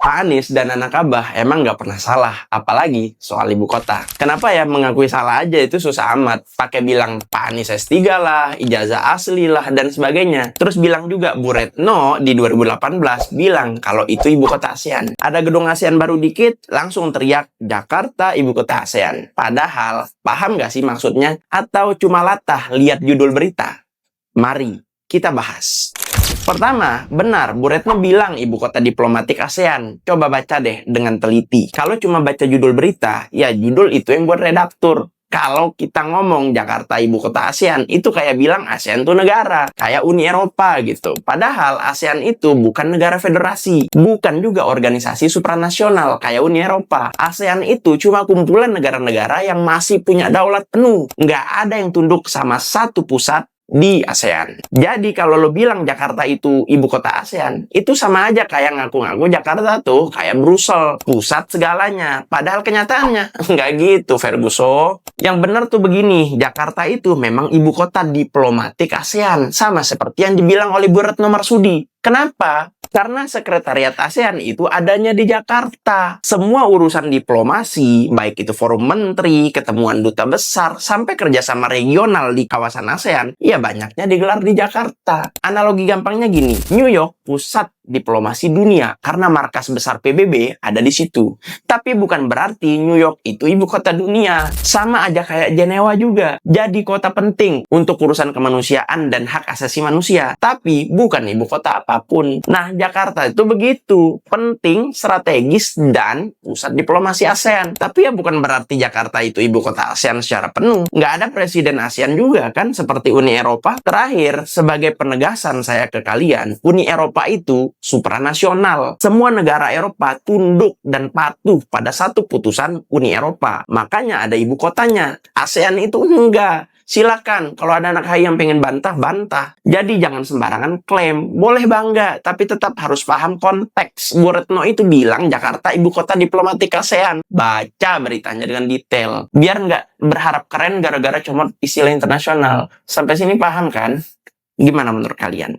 Pak Anies dan anak Abah emang nggak pernah salah, apalagi soal ibu kota. Kenapa ya mengakui salah aja itu susah amat? Pakai bilang Pak Anies S3 lah, ijazah asli lah, dan sebagainya. Terus bilang juga Bu Retno di 2018 bilang kalau itu ibu kota ASEAN. Ada gedung ASEAN baru dikit, langsung teriak Jakarta ibu kota ASEAN. Padahal, paham nggak sih maksudnya? Atau cuma latah lihat judul berita? Mari kita bahas. Pertama, benar, Bu Retno bilang ibu kota diplomatik ASEAN. Coba baca deh dengan teliti. Kalau cuma baca judul berita, ya judul itu yang buat redaktur. Kalau kita ngomong Jakarta ibu kota ASEAN, itu kayak bilang ASEAN itu negara, kayak Uni Eropa gitu. Padahal ASEAN itu bukan negara federasi, bukan juga organisasi supranasional kayak Uni Eropa. ASEAN itu cuma kumpulan negara-negara yang masih punya daulat penuh. Nggak ada yang tunduk sama satu pusat di ASEAN. Jadi kalau lo bilang Jakarta itu ibu kota ASEAN, itu sama aja kayak ngaku-ngaku Jakarta tuh kayak Brussel, pusat segalanya. Padahal kenyataannya nggak gitu, Ferguson. Yang benar tuh begini, Jakarta itu memang ibu kota diplomatik ASEAN, sama seperti yang dibilang oleh Bu Retno Marsudi. Kenapa? Karena sekretariat ASEAN itu adanya di Jakarta. Semua urusan diplomasi, baik itu forum menteri, ketemuan duta besar, sampai kerjasama regional di kawasan ASEAN, ya banyaknya digelar di Jakarta. Analogi gampangnya gini, New York pusat diplomasi dunia karena markas besar PBB ada di situ. Tapi bukan berarti New York itu ibu kota dunia. Sama aja kayak Jenewa juga. Jadi kota penting untuk urusan kemanusiaan dan hak asasi manusia. Tapi bukan ibu kota apapun. Nah, Jakarta itu begitu. Penting, strategis, dan pusat diplomasi ASEAN. Tapi ya bukan berarti Jakarta itu ibu kota ASEAN secara penuh. Nggak ada presiden ASEAN juga kan, seperti Uni Eropa. Terakhir, sebagai penegasan saya ke kalian, Uni Eropa itu supranasional. Semua negara Eropa tunduk dan patuh pada satu putusan Uni Eropa. Makanya ada ibu kotanya. ASEAN itu enggak. Silakan, kalau ada anak HI yang pengen bantah, bantah. Jadi jangan sembarangan klaim. Boleh bangga, tapi tetap harus paham konteks. Bu Retno itu bilang Jakarta ibu kota diplomatik ASEAN. Baca beritanya dengan detail. Biar nggak berharap keren gara-gara cuma istilah internasional. Sampai sini paham kan? Gimana menurut kalian?